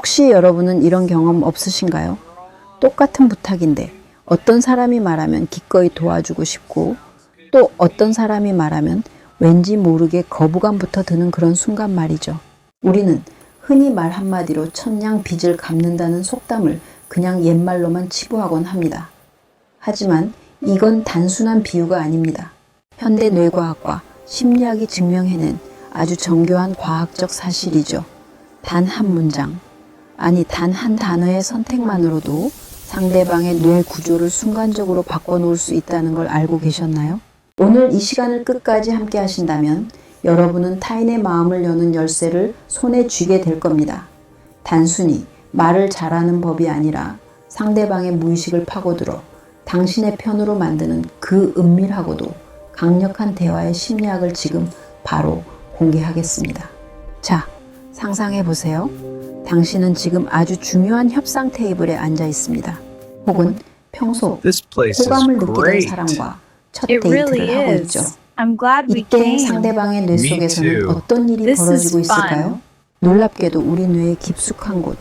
혹시 여러분은 이런 경험 없으신가요? 똑같은 부탁인데 어떤 사람이 말하면 기꺼이 도와주고 싶고 또 어떤 사람이 말하면 왠지 모르게 거부감부터 드는 그런 순간 말이죠. 우리는 흔히 말 한마디로 천냥 빚을 갚는다는 속담을 그냥 옛말로만 치부하곤 합니다. 하지만 이건 단순한 비유가 아닙니다. 현대 뇌과학과 심리학이 증명해낸 아주 정교한 과학적 사실이죠. 단 한 문장, 아니 단 한 단어의 선택만으로도 상대방의 뇌 구조를 순간적으로 바꿔놓을 수 있다는 걸 알고 계셨나요? 오늘 이 시간을 끝까지 함께 하신다면 여러분은 타인의 마음을 여는 열쇠를 손에 쥐게 될 겁니다. 단순히 말을 잘하는 법이 아니라 상대방의 무의식을 파고들어 당신의 편으로 만드는 그 은밀하고도 강력한 대화의 심리학을 지금 바로 공개하겠습니다. 자, 상상해 보세요. 당신은 지금 아주 중요한 협상 테이블에 앉아 있습니다. 혹은 평소 This place is 호감을 느끼던 great. 사람과 첫 It 데이트를 really 하고 is. 있죠. I'm glad we 이때 came. 상대방의 뇌 Me 속에서는 too. 어떤 일이 This is 벌어지고 있을까요? fun. 놀랍게도 우리 뇌의 깊숙한 곳,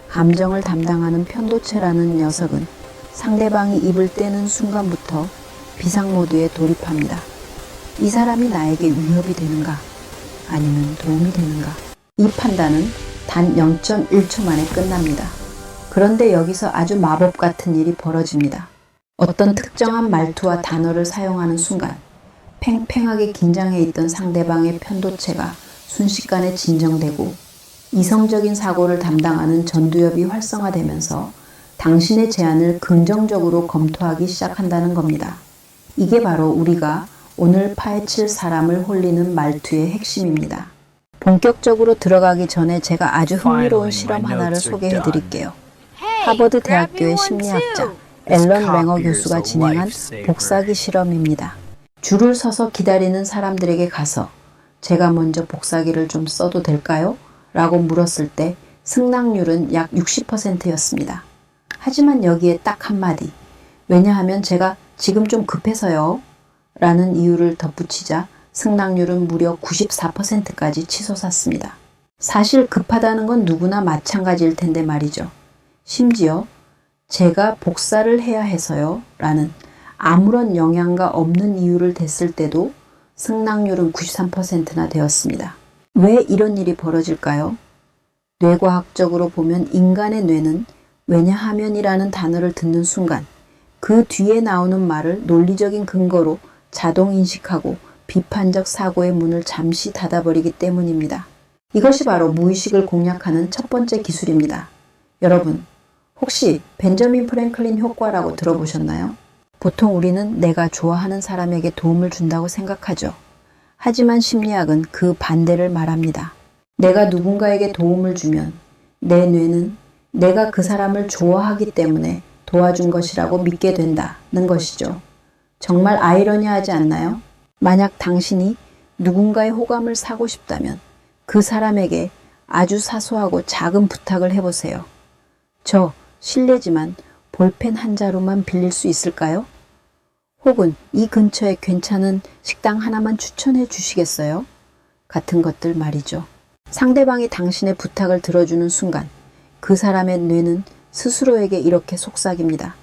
감정을 담당하는 편도체라는 녀석은 상대방이 입을 떼는 순간부터 비상모드에 돌입합니다. 이 사람이 나에게 위협이 되는가? 아니면 도움이 되는가? 이 판단은 단 0.1초 만에 끝납니다. 그런데 여기서 아주 마법 같은 일이 벌어집니다. 어떤 특정한 말투와 단어를 사용하는 순간 팽팽하게 긴장해 있던 상대방의 편도체가 순식간에 진정되고 이성적인 사고를 담당하는 전두엽이 활성화되면서 당신의 제안을 긍정적으로 검토하기 시작한다는 겁니다. 이게 바로 우리가 오늘 파헤칠 사람을 홀리는 말투의 핵심입니다. 본격적으로 들어가기 전에 제가 아주 흥미로운 실험 하나를 소개해 드릴게요. 하버드 대학교의 심리학자 앨런 랭어 교수가 진행한 복사기 실험입니다. 줄을 서서 기다리는 사람들에게 가서 제가 먼저 복사기를 좀 써도 될까요? 라고 물었을 때 승낙률은 약 60%였습니다. 하지만 여기에 딱 한마디, 왜냐하면 제가 지금 좀 급해서요 라는 이유를 덧붙이자 승낙률은 무려 94%까지 치솟았습니다. 사실 급하다는 건 누구나 마찬가지일 텐데 말이죠. 심지어 제가 복사를 해야 해서요 라는 아무런 영향가 없는 이유를 댔을 때도 승낙률은 93%나 되었습니다. 왜 이런 일이 벌어질까요? 뇌과학적으로 보면 인간의 뇌는 왜냐하면이라는 단어를 듣는 순간 그 뒤에 나오는 말을 논리적인 근거로 자동 인식하고 비판적 사고의 문을 잠시 닫아버리기 때문입니다. 이것이 바로 무의식을 공략하는 첫 번째 기술입니다. 여러분, 혹시 벤저민 프랭클린 효과라고 들어보셨나요? 보통 우리는 내가 좋아하는 사람에게 도움을 준다고 생각하죠. 하지만 심리학은 그 반대를 말합니다. 내가 누군가에게 도움을 주면 내 뇌는 내가 그 사람을 좋아하기 때문에 도와준 것이라고 믿게 된다는 것이죠. 정말 아이러니하지 않나요? 만약 당신이 누군가의 호감을 사고 싶다면 그 사람에게 아주 사소하고 작은 부탁을 해보세요. 저 실례지만 볼펜 한 자루만 빌릴 수 있을까요? 혹은 이 근처에 괜찮은 식당 하나만 추천해 주시겠어요? 같은 것들 말이죠. 상대방이 당신의 부탁을 들어주는 순간 그 사람의 뇌는 스스로에게 이렇게 속삭입니다.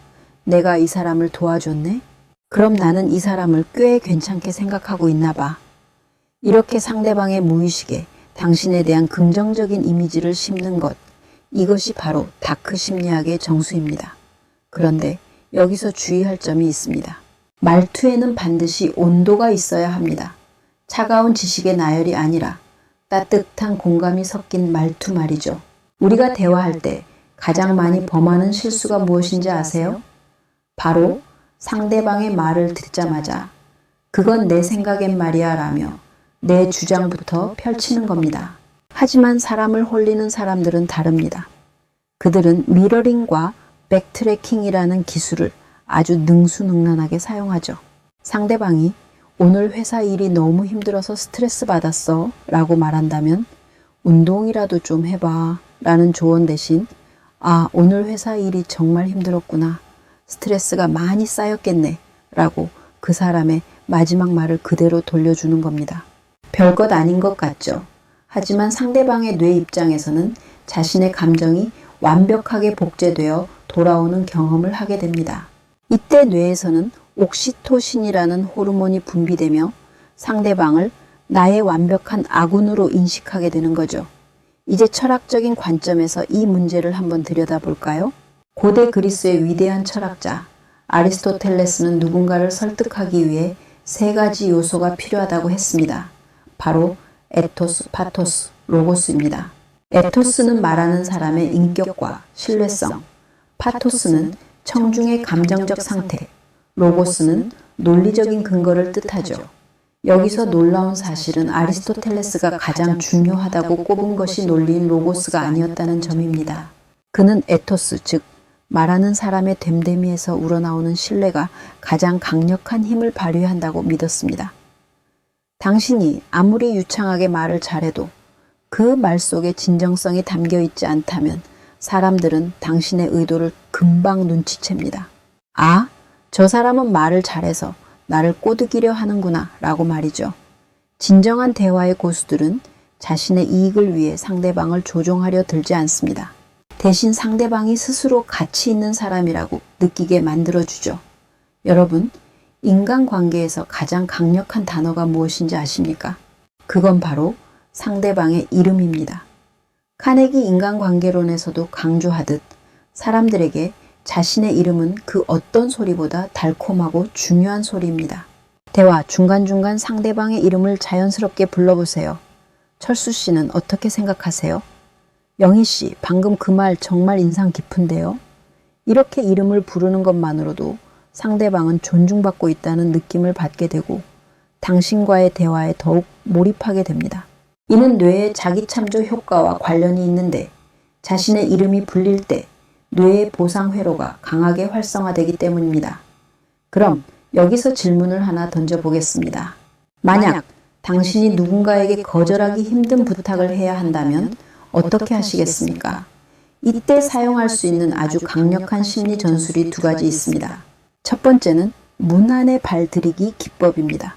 내가 이 사람을 도와줬네? 그럼 나는 이 사람을 꽤 괜찮게 생각하고 있나 봐. 이렇게 상대방의 무의식에 당신에 대한 긍정적인 이미지를 심는 것, 이것이 바로 다크 심리학의 정수입니다. 그런데 여기서 주의할 점이 있습니다. 말투에는 반드시 온도가 있어야 합니다. 차가운 지식의 나열이 아니라 따뜻한 공감이 섞인 말투 말이죠. 우리가 대화할 때 가장 많이 범하는 실수가 무엇인지 아세요? 바로 상대방의 말을 듣자마자 그건 내 생각엔 말이야 라며 내 주장부터 펼치는 겁니다. 하지만 사람을 홀리는 사람들은 다릅니다. 그들은 미러링과 백트래킹이라는 기술을 아주 능수능란하게 사용하죠. 상대방이 오늘 회사 일이 너무 힘들어서 스트레스 받았어 라고 말한다면 운동이라도 좀 해봐 라는 조언 대신 아, 오늘 회사 일이 정말 힘들었구나. 스트레스가 많이 쌓였겠네 라고 그 사람의 마지막 말을 그대로 돌려주는 겁니다. 별것 아닌 것 같죠. 하지만 상대방의 뇌 입장에서는 자신의 감정이 완벽하게 복제되어 돌아오는 경험을 하게 됩니다. 이때 뇌에서는 옥시토신이라는 호르몬이 분비되며 상대방을 나의 완벽한 아군으로 인식하게 되는 거죠. 이제 철학적인 관점에서 이 문제를 한번 들여다볼까요? 고대 그리스의 위대한 철학자 아리스토텔레스는 누군가를 설득하기 위해 세 가지 요소가 필요하다고 했습니다. 바로 에토스, 파토스, 로고스입니다. 에토스는 말하는 사람의 인격과 신뢰성, 파토스는 청중의 감정적 상태, 로고스는 논리적인 근거를 뜻하죠. 여기서 놀라운 사실은 아리스토텔레스가 가장 중요하다고 꼽은 것이 논리인 로고스가 아니었다는 점입니다. 그는 에토스, 즉 말하는 사람의 됨됨이에서 우러나오는 신뢰가 가장 강력한 힘을 발휘한다고 믿었습니다. 당신이 아무리 유창하게 말을 잘해도 그 말 속에 진정성이 담겨 있지 않다면 사람들은 당신의 의도를 금방 눈치챕니다. 아, 저 사람은 말을 잘해서 나를 꼬드기려 하는구나 라고 말이죠. 진정한 대화의 고수들은 자신의 이익을 위해 상대방을 조종하려 들지 않습니다. 대신 상대방이 스스로 가치 있는 사람이라고 느끼게 만들어주죠. 여러분, 인간관계에서 가장 강력한 단어가 무엇인지 아십니까? 그건 바로 상대방의 이름입니다. 카네기 인간관계론에서도 강조하듯 사람들에게 자신의 이름은 그 어떤 소리보다 달콤하고 중요한 소리입니다. 대화 중간중간 상대방의 이름을 자연스럽게 불러보세요. 철수 씨는 어떻게 생각하세요? 영희 씨, 방금 그 말 정말 인상 깊은데요? 이렇게 이름을 부르는 것만으로도 상대방은 존중받고 있다는 느낌을 받게 되고 당신과의 대화에 더욱 몰입하게 됩니다. 이는 뇌의 자기참조 효과와 관련이 있는데 자신의 이름이 불릴 때 뇌의 보상 회로가 강하게 활성화되기 때문입니다. 그럼 여기서 질문을 하나 던져보겠습니다. 만약 당신이 누군가에게 거절하기 힘든 부탁을 해야 한다면 어떻게 하시겠습니까? 이때 사용할 수 있는 아주 강력한 심리 전술이 두 가지 있습니다. 첫 번째는 문 안에 발 들이기 기법입니다.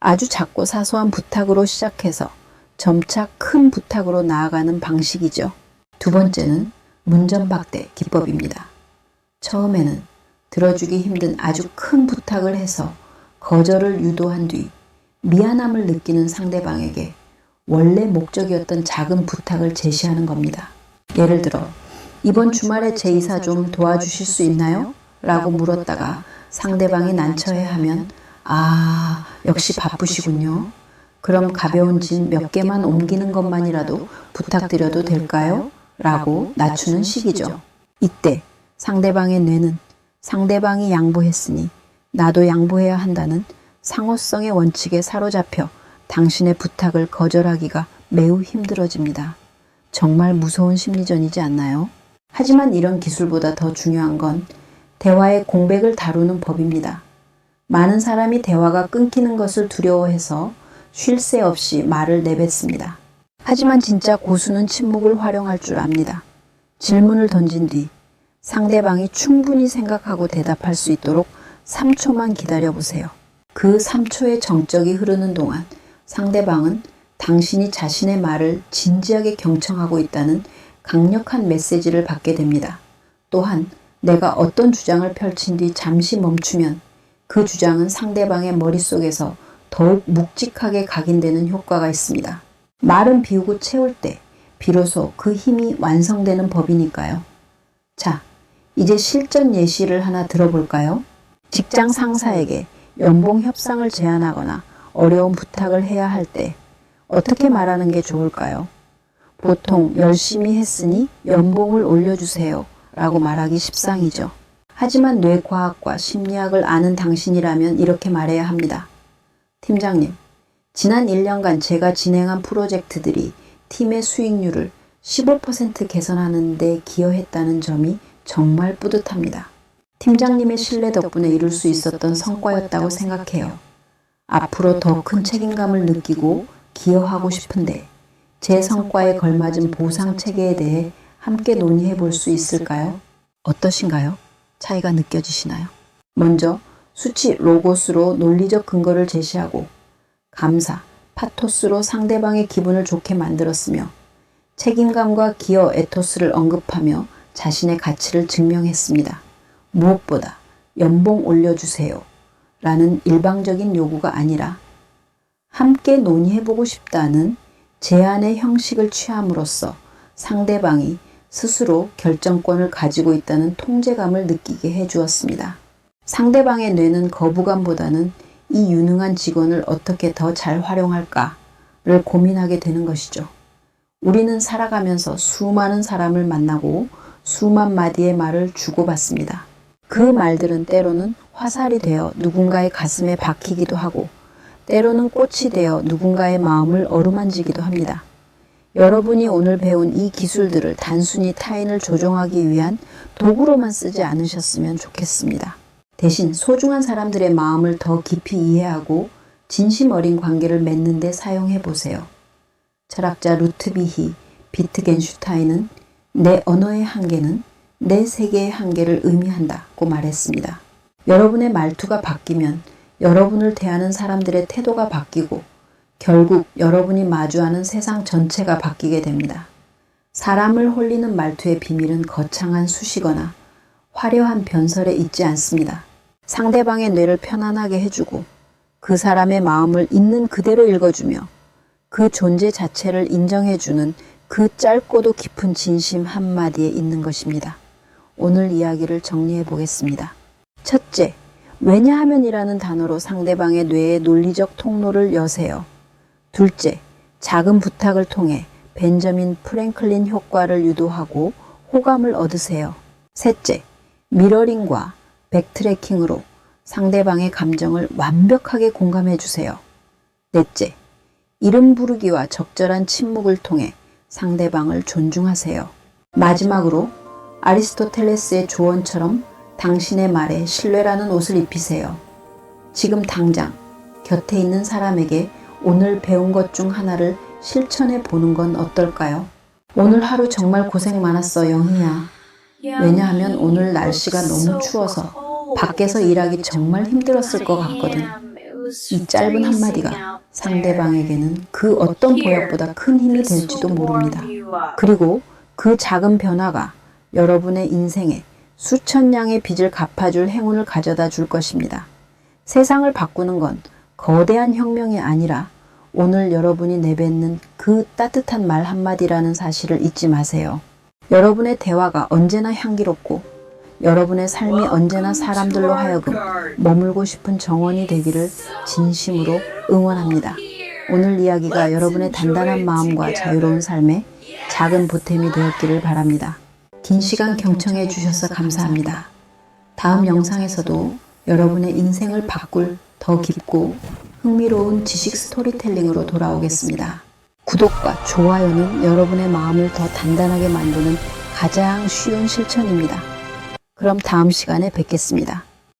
아주 작고 사소한 부탁으로 시작해서 점차 큰 부탁으로 나아가는 방식이죠. 두 번째는 문전박대 기법입니다. 처음에는 들어주기 힘든 아주 큰 부탁을 해서 거절을 유도한 뒤 미안함을 느끼는 상대방에게 원래 목적이었던 작은 부탁을 제시하는 겁니다. 예를 들어, 이번 주말에 제 이사 좀 도와주실 수 있나요? 라고 물었다가 상대방이 난처해하면 아, 역시 바쁘시군요. 그럼 가벼운 짐 몇 개만 옮기는 것만이라도 부탁드려도 될까요? 라고 낮추는 식이죠. 이때 상대방의 뇌는 상대방이 양보했으니 나도 양보해야 한다는 상호성의 원칙에 사로잡혀 당신의 부탁을 거절하기가 매우 힘들어집니다. 정말 무서운 심리전이지 않나요? 하지만 이런 기술보다 더 중요한 건 대화의 공백을 다루는 법입니다. 많은 사람이 대화가 끊기는 것을 두려워해서 쉴 새 없이 말을 내뱉습니다. 하지만 진짜 고수는 침묵을 활용할 줄 압니다. 질문을 던진 뒤 상대방이 충분히 생각하고 대답할 수 있도록 3초만 기다려보세요. 그 3초의 정적이 흐르는 동안 상대방은 당신이 자신의 말을 진지하게 경청하고 있다는 강력한 메시지를 받게 됩니다. 또한 내가 어떤 주장을 펼친 뒤 잠시 멈추면 그 주장은 상대방의 머릿속에서 더욱 묵직하게 각인되는 효과가 있습니다. 말은 비우고 채울 때 비로소 그 힘이 완성되는 법이니까요. 자, 이제 실전 예시를 하나 들어볼까요? 직장 상사에게 연봉 협상을 제안하거나 어려운 부탁을 해야 할 때 어떻게 말하는 게 좋을까요? 보통 열심히 했으니 연봉을 올려주세요 라고 말하기 십상이죠. 하지만 뇌과학과 심리학을 아는 당신이라면 이렇게 말해야 합니다. 팀장님, 지난 1년간 제가 진행한 프로젝트들이 팀의 수익률을 15% 개선하는 데 기여했다는 점이 정말 뿌듯합니다. 팀장님의 신뢰 덕분에 이룰 수 있었던 성과였다고 생각해요. 앞으로 더 큰 책임감을 느끼고 기여하고 싶은데 제 성과에 걸맞은 보상 체계에 대해 함께 논의해 볼 수 있을까요? 어떠신가요? 차이가 느껴지시나요? 먼저 수치 로고스로 논리적 근거를 제시하고 감사, 파토스로 상대방의 기분을 좋게 만들었으며 책임감과 기여 에토스를 언급하며 자신의 가치를 증명했습니다. 무엇보다 연봉 올려주세요 라는 일방적인 요구가 아니라 함께 논의해보고 싶다는 제안의 형식을 취함으로써 상대방이 스스로 결정권을 가지고 있다는 통제감을 느끼게 해주었습니다. 상대방의 뇌는 거부감보다는 이 유능한 직원을 어떻게 더 잘 활용할까를 고민하게 되는 것이죠. 우리는 살아가면서 수많은 사람을 만나고 수만 마디의 말을 주고받습니다. 그 말들은 때로는 화살이 되어 누군가의 가슴에 박히기도 하고 때로는 꽃이 되어 누군가의 마음을 어루만지기도 합니다. 여러분이 오늘 배운 이 기술들을 단순히 타인을 조종하기 위한 도구로만 쓰지 않으셨으면 좋겠습니다. 대신 소중한 사람들의 마음을 더 깊이 이해하고 진심 어린 관계를 맺는 데 사용해 보세요. 철학자 루트비히 비트겐슈타인은 내 언어의 한계는 내 세계의 한계를 의미한다고 말했습니다. 여러분의 말투가 바뀌면 여러분을 대하는 사람들의 태도가 바뀌고 결국 여러분이 마주하는 세상 전체가 바뀌게 됩니다. 사람을 홀리는 말투의 비밀은 거창한 수식어나 화려한 변설에 있지 않습니다. 상대방의 뇌를 편안하게 해주고 그 사람의 마음을 있는 그대로 읽어주며 그 존재 자체를 인정해주는 그 짧고도 깊은 진심 한마디에 있는 것입니다. 오늘 이야기를 정리해 보겠습니다. 첫째, 왜냐하면이라는 단어로 상대방의 뇌의 논리적 통로를 여세요. 둘째, 작은 부탁을 통해 벤저민 프랭클린 효과를 유도하고 호감을 얻으세요. 셋째, 미러링과 백트래킹으로 상대방의 감정을 완벽하게 공감해 주세요. 넷째, 이름 부르기와 적절한 침묵을 통해 상대방을 존중하세요. 마지막으로 아리스토텔레스의 조언처럼 당신의 말에 신뢰라는 옷을 입히세요. 지금 당장 곁에 있는 사람에게 오늘 배운 것 중 하나를 실천해 보는 건 어떨까요? 오늘 하루 정말 고생 많았어, 영희야. 왜냐하면 오늘 날씨가 너무 추워서 밖에서 일하기 정말 힘들었을 것 같거든. 이 짧은 한마디가 상대방에게는 그 어떤 보약보다 큰 힘이 될지도 모릅니다. 그리고 그 작은 변화가 여러분의 인생에 수천 냥의 빚을 갚아줄 행운을 가져다 줄 것입니다. 세상을 바꾸는 건 거대한 혁명이 아니라 오늘 여러분이 내뱉는 그 따뜻한 말 한마디라는 사실을 잊지 마세요. 여러분의 대화가 언제나 향기롭고 여러분의 삶이 언제나 사람들로 하여금 머물고 싶은 정원이 되기를 진심으로 응원합니다. 오늘 이야기가 여러분의 단단한 마음과 자유로운 삶에 작은 보탬이 되었기를 바랍니다. 긴 시간 경청해 주셔서 감사합니다. 다음 영상에서도 여러분의 인생을 바꿀 더 깊고 흥미로운 지식 스토리텔링으로 돌아오겠습니다. 구독과 좋아요는 여러분의 마음을 더 단단하게 만드는 가장 쉬운 실천입니다. 그럼 다음 시간에 뵙겠습니다.